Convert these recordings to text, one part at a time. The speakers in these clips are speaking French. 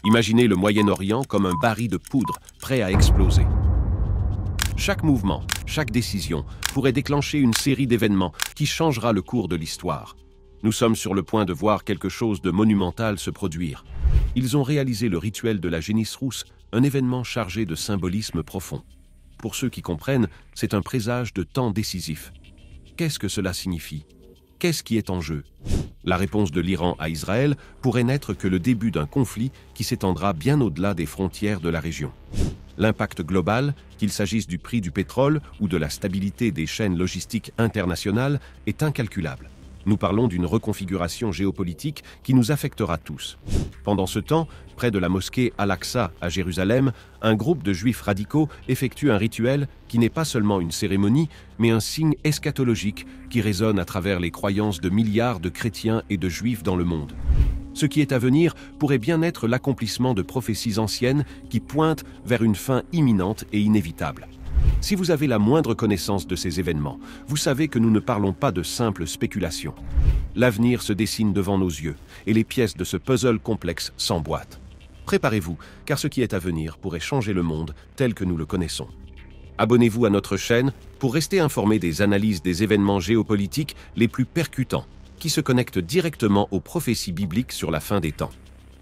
Imaginez le Moyen-Orient comme un baril de poudre prêt à exploser. Chaque mouvement, chaque décision pourrait déclencher une série d'événements qui changera le cours de l'histoire. Nous sommes sur le point de voir quelque chose de monumental se produire. Ils ont réalisé le rituel de la génisse rousse, un événement chargé de symbolisme profond. Pour ceux qui comprennent, c'est un présage de temps décisif. Qu'est-ce que cela signifie? Qu'est-ce qui est en jeu? La réponse de l'Iran à Israël pourrait n'être que le début d'un conflit qui s'étendra bien au-delà des frontières de la région. L'impact global, qu'il s'agisse du prix du pétrole ou de la stabilité des chaînes logistiques internationales, est incalculable. Nous parlons d'une reconfiguration géopolitique qui nous affectera tous. Pendant ce temps, près de la mosquée Al-Aqsa à Jérusalem, un groupe de juifs radicaux effectue un rituel qui n'est pas seulement une cérémonie, mais un signe eschatologique qui résonne à travers les croyances de milliards de chrétiens et de juifs dans le monde. Ce qui est à venir pourrait bien être l'accomplissement de prophéties anciennes qui pointent vers une fin imminente et inévitable. Si vous avez la moindre connaissance de ces événements, vous savez que nous ne parlons pas de simples spéculations. L'avenir se dessine devant nos yeux et les pièces de ce puzzle complexe s'emboîtent. Préparez-vous, car ce qui est à venir pourrait changer le monde tel que nous le connaissons. Abonnez-vous à notre chaîne pour rester informé des analyses des événements géopolitiques les plus percutants, qui se connectent directement aux prophéties bibliques sur la fin des temps.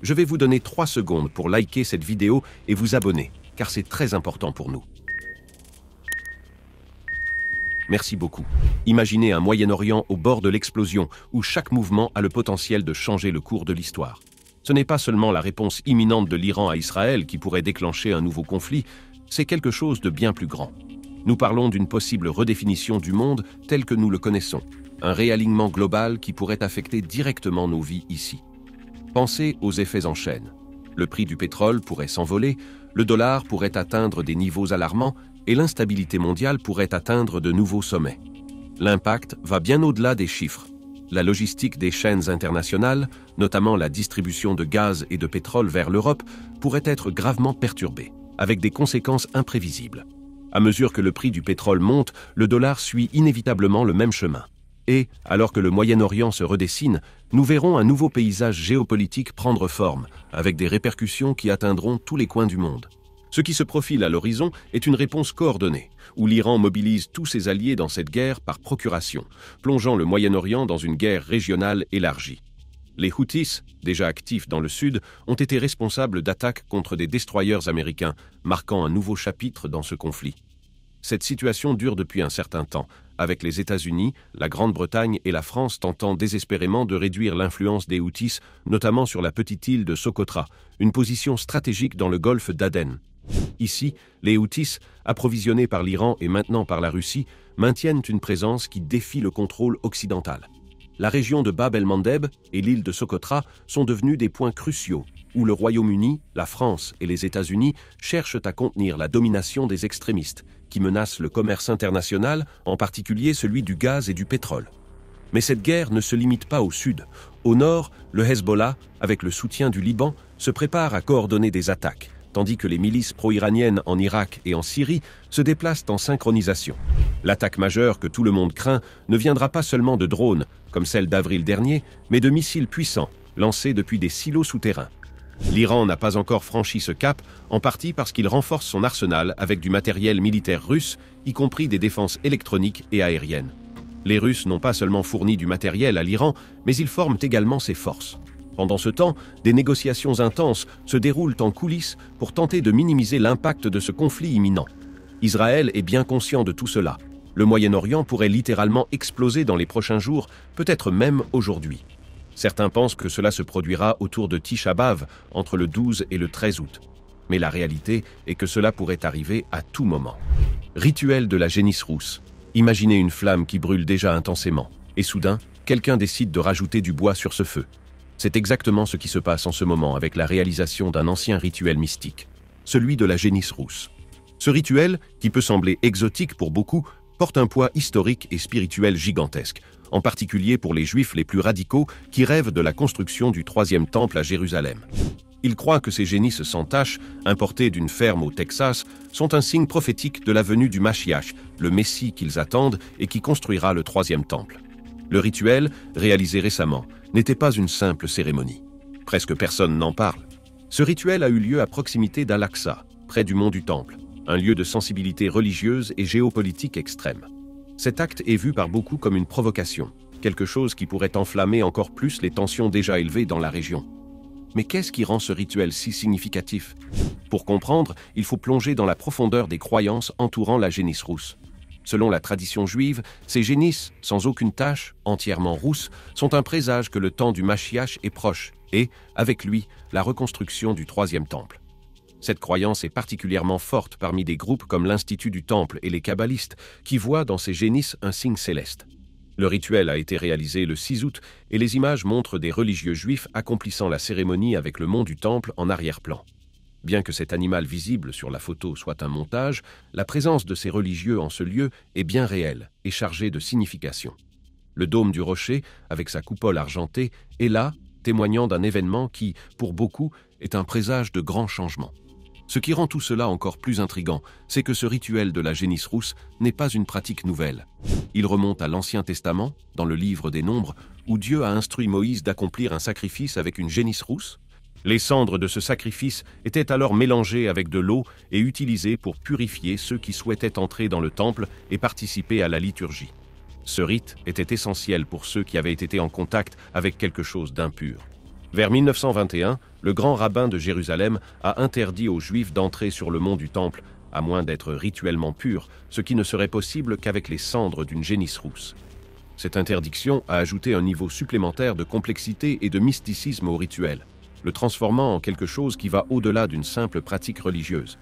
Je vais vous donner 3 secondes pour liker cette vidéo et vous abonner, car c'est très important pour nous. Merci beaucoup. Imaginez un Moyen-Orient au bord de l'explosion, où chaque mouvement a le potentiel de changer le cours de l'histoire. Ce n'est pas seulement la réponse imminente de l'Iran à Israël qui pourrait déclencher un nouveau conflit, c'est quelque chose de bien plus grand. Nous parlons d'une possible redéfinition du monde tel que nous le connaissons, un réalignement global qui pourrait affecter directement nos vies ici. Pensez aux effets en chaîne. Le prix du pétrole pourrait s'envoler, le dollar pourrait atteindre des niveaux alarmants et l'instabilité mondiale pourrait atteindre de nouveaux sommets. L'impact va bien au-delà des chiffres. La logistique des chaînes internationales, notamment la distribution de gaz et de pétrole vers l'Europe, pourrait être gravement perturbée, avec des conséquences imprévisibles. À mesure que le prix du pétrole monte, le dollar suit inévitablement le même chemin. Et, alors que le Moyen-Orient se redessine, nous verrons un nouveau paysage géopolitique prendre forme, avec des répercussions qui atteindront tous les coins du monde. Ce qui se profile à l'horizon est une réponse coordonnée, où l'Iran mobilise tous ses alliés dans cette guerre par procuration, plongeant le Moyen-Orient dans une guerre régionale élargie. Les Houthis, déjà actifs dans le sud, ont été responsables d'attaques contre des destroyers américains, marquant un nouveau chapitre dans ce conflit. Cette situation dure depuis un certain temps, avec les États-Unis, la Grande-Bretagne et la France tentant désespérément de réduire l'influence des Houthis, notamment sur la petite île de Socotra, une position stratégique dans le golfe d'Aden. Ici, les Houthis, approvisionnés par l'Iran et maintenant par la Russie, maintiennent une présence qui défie le contrôle occidental. La région de Bab el-Mandeb et l'île de Socotra sont devenus des points cruciaux où le Royaume-Uni, la France et les États-Unis cherchent à contenir la domination des extrémistes qui menacent le commerce international, en particulier celui du gaz et du pétrole. Mais cette guerre ne se limite pas au sud. Au nord, le Hezbollah, avec le soutien du Liban, se prépare à coordonner des attaques, tandis que les milices pro-iraniennes en Irak et en Syrie se déplacent en synchronisation. L'attaque majeure que tout le monde craint ne viendra pas seulement de drones, comme celle d'avril dernier, mais de missiles puissants, lancés depuis des silos souterrains. L'Iran n'a pas encore franchi ce cap, en partie parce qu'il renforce son arsenal avec du matériel militaire russe, y compris des défenses électroniques et aériennes. Les Russes n'ont pas seulement fourni du matériel à l'Iran, mais ils forment également ses forces. Pendant ce temps, des négociations intenses se déroulent en coulisses pour tenter de minimiser l'impact de ce conflit imminent. Israël est bien conscient de tout cela. Le Moyen-Orient pourrait littéralement exploser dans les prochains jours, peut-être même aujourd'hui. Certains pensent que cela se produira autour de Tisha B'Av, entre le 12 et le 13 août. Mais la réalité est que cela pourrait arriver à tout moment. Rituel de la génisse rousse. Imaginez une flamme qui brûle déjà intensément. Et soudain, quelqu'un décide de rajouter du bois sur ce feu. C'est exactement ce qui se passe en ce moment avec la réalisation d'un ancien rituel mystique, celui de la génisse rousse. Ce rituel, qui peut sembler exotique pour beaucoup, porte un poids historique et spirituel gigantesque, en particulier pour les Juifs les plus radicaux qui rêvent de la construction du troisième temple à Jérusalem. Ils croient que ces génisses sans tache, importées d'une ferme au Texas, sont un signe prophétique de la venue du Mashiach, le Messie qu'ils attendent et qui construira le troisième temple. Le rituel, réalisé récemment, n'était pas une simple cérémonie. Presque personne n'en parle. Ce rituel a eu lieu à proximité d'Al-Aqsa, près du mont du Temple, un lieu de sensibilité religieuse et géopolitique extrême. Cet acte est vu par beaucoup comme une provocation, quelque chose qui pourrait enflammer encore plus les tensions déjà élevées dans la région. Mais qu'est-ce qui rend ce rituel si significatif? Pour comprendre, il faut plonger dans la profondeur des croyances entourant la génisse rousse. Selon la tradition juive, ces génisses, sans aucune tache, entièrement rousses, sont un présage que le temps du Mashiach est proche et, avec lui, la reconstruction du troisième temple. Cette croyance est particulièrement forte parmi des groupes comme l'Institut du Temple et les kabbalistes, qui voient dans ces génisses un signe céleste. Le rituel a été réalisé le 6 août et les images montrent des religieux juifs accomplissant la cérémonie avec le mont du Temple en arrière-plan. Bien que cet animal visible sur la photo soit un montage, la présence de ces religieux en ce lieu est bien réelle et chargée de signification. Le dôme du rocher, avec sa coupole argentée, est là, témoignant d'un événement qui, pour beaucoup, est un présage de grands changements. Ce qui rend tout cela encore plus intrigant, c'est que ce rituel de la génisse rousse n'est pas une pratique nouvelle. Il remonte à l'Ancien Testament, dans le livre des Nombres, où Dieu a instruit Moïse d'accomplir un sacrifice avec une génisse rousse. Les cendres de ce sacrifice étaient alors mélangées avec de l'eau et utilisées pour purifier ceux qui souhaitaient entrer dans le temple et participer à la liturgie. Ce rite était essentiel pour ceux qui avaient été en contact avec quelque chose d'impur. Vers 1921, le grand rabbin de Jérusalem a interdit aux Juifs d'entrer sur le mont du Temple, à moins d'être rituellement purs, ce qui ne serait possible qu'avec les cendres d'une génisse rousse. Cette interdiction a ajouté un niveau supplémentaire de complexité et de mysticisme au rituel, le transformant en quelque chose qui va au-delà d'une simple pratique religieuse.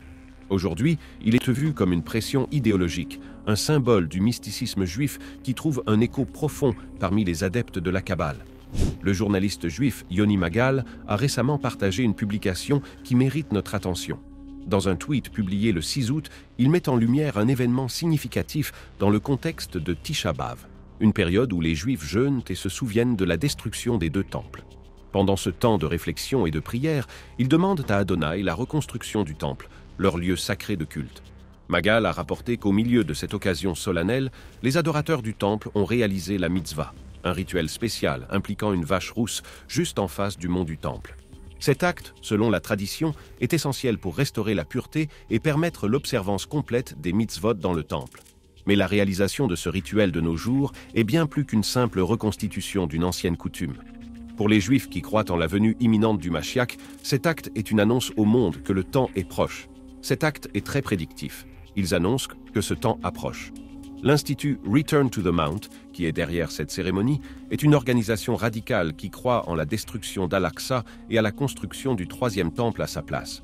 Aujourd'hui, il est vu comme une pression idéologique, un symbole du mysticisme juif qui trouve un écho profond parmi les adeptes de la Kabbale. Le journaliste juif Yoni Magal a récemment partagé une publication qui mérite notre attention. Dans un tweet publié le 6 août, il met en lumière un événement significatif dans le contexte de Tisha B'Av, une période où les Juifs jeûnent et se souviennent de la destruction des deux temples. Pendant ce temps de réflexion et de prière, ils demandent à Adonai la reconstruction du temple, leur lieu sacré de culte. Magal a rapporté qu'au milieu de cette occasion solennelle, les adorateurs du temple ont réalisé la mitzvah, un rituel spécial impliquant une vache rousse juste en face du mont du temple. Cet acte, selon la tradition, est essentiel pour restaurer la pureté et permettre l'observance complète des mitzvot dans le temple. Mais la réalisation de ce rituel de nos jours est bien plus qu'une simple reconstitution d'une ancienne coutume. Pour les Juifs qui croient en la venue imminente du Mashiach, cet acte est une annonce au monde que le temps est proche. Cet acte est très prédictif. Ils annoncent que ce temps approche. L'Institut Return to the Mount, qui est derrière cette cérémonie, est une organisation radicale qui croit en la destruction d'Al-Aqsa et à la construction du troisième temple à sa place.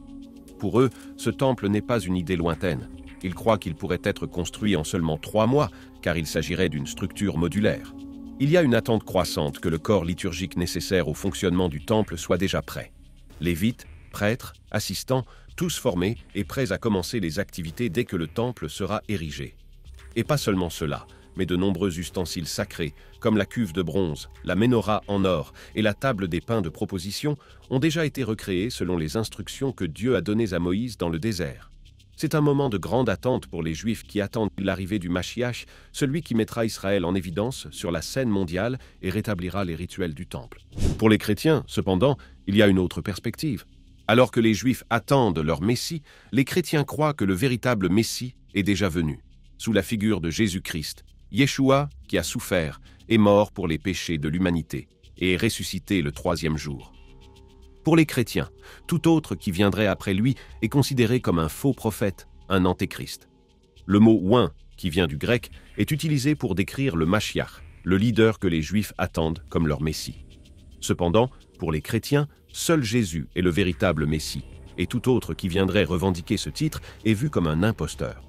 Pour eux, ce temple n'est pas une idée lointaine. Ils croient qu'il pourrait être construit en seulement 3 mois, car il s'agirait d'une structure modulaire. Il y a une attente croissante que le corps liturgique nécessaire au fonctionnement du temple soit déjà prêt. Lévites, prêtres, assistants, tous formés et prêts à commencer les activités dès que le temple sera érigé. Et pas seulement cela, mais de nombreux ustensiles sacrés, comme la cuve de bronze, la menorah en or et la table des pains de proposition, ont déjà été recréés selon les instructions que Dieu a données à Moïse dans le désert. C'est un moment de grande attente pour les Juifs qui attendent l'arrivée du Mashiach, celui qui mettra Israël en évidence sur la scène mondiale et rétablira les rituels du temple. Pour les chrétiens, cependant, il y a une autre perspective. Alors que les Juifs attendent leur Messie, les chrétiens croient que le véritable Messie est déjà venu, sous la figure de Jésus-Christ, Yeshua qui a souffert, est mort pour les péchés de l'humanité et est ressuscité le 3e jour. Pour les chrétiens, tout autre qui viendrait après lui est considéré comme un faux prophète, un antéchrist. Le mot « oint », qui vient du grec, est utilisé pour décrire le Mashiach, le leader que les Juifs attendent comme leur Messie. Cependant, pour les chrétiens, seul Jésus est le véritable Messie, et tout autre qui viendrait revendiquer ce titre est vu comme un imposteur.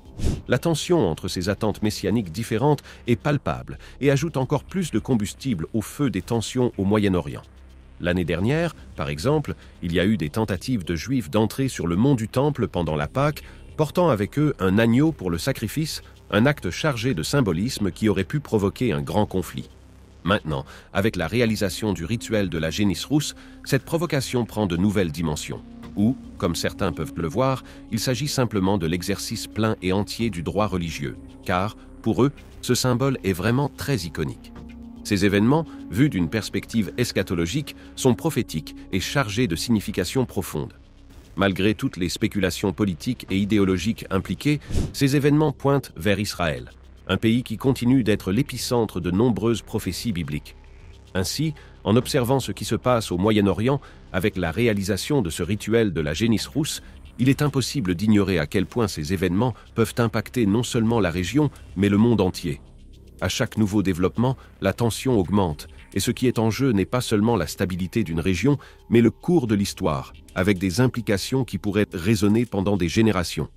La tension entre ces attentes messianiques différentes est palpable et ajoute encore plus de combustible au feu des tensions au Moyen-Orient. L'année dernière, par exemple, il y a eu des tentatives de Juifs d'entrer sur le mont du Temple pendant la Pâque, portant avec eux un agneau pour le sacrifice, un acte chargé de symbolisme qui aurait pu provoquer un grand conflit. Maintenant, avec la réalisation du rituel de la génisse rousse, cette provocation prend de nouvelles dimensions. Ou, comme certains peuvent le voir, il s'agit simplement de l'exercice plein et entier du droit religieux, car, pour eux, ce symbole est vraiment très iconique. Ces événements, vus d'une perspective eschatologique, sont prophétiques et chargés de signification profonde. Malgré toutes les spéculations politiques et idéologiques impliquées, ces événements pointent vers Israël, un pays qui continue d'être l'épicentre de nombreuses prophéties bibliques. Ainsi, en observant ce qui se passe au Moyen-Orient avec la réalisation de ce rituel de la génisse rousse, il est impossible d'ignorer à quel point ces événements peuvent impacter non seulement la région, mais le monde entier. À chaque nouveau développement, la tension augmente, et ce qui est en jeu n'est pas seulement la stabilité d'une région, mais le cours de l'histoire, avec des implications qui pourraient résonner pendant des générations.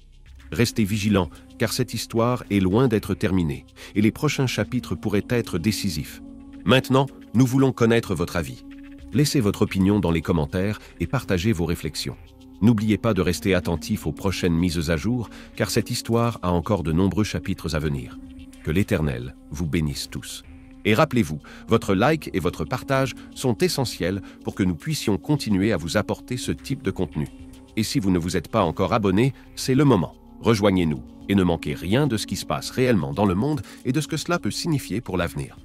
Restez vigilants, car cette histoire est loin d'être terminée, et les prochains chapitres pourraient être décisifs. Maintenant, nous voulons connaître votre avis. Laissez votre opinion dans les commentaires et partagez vos réflexions. N'oubliez pas de rester attentif aux prochaines mises à jour, car cette histoire a encore de nombreux chapitres à venir. Que l'Éternel vous bénisse tous. Et rappelez-vous, votre like et votre partage sont essentiels pour que nous puissions continuer à vous apporter ce type de contenu. Et si vous ne vous êtes pas encore abonné, c'est le moment. Rejoignez-nous et ne manquez rien de ce qui se passe réellement dans le monde et de ce que cela peut signifier pour l'avenir.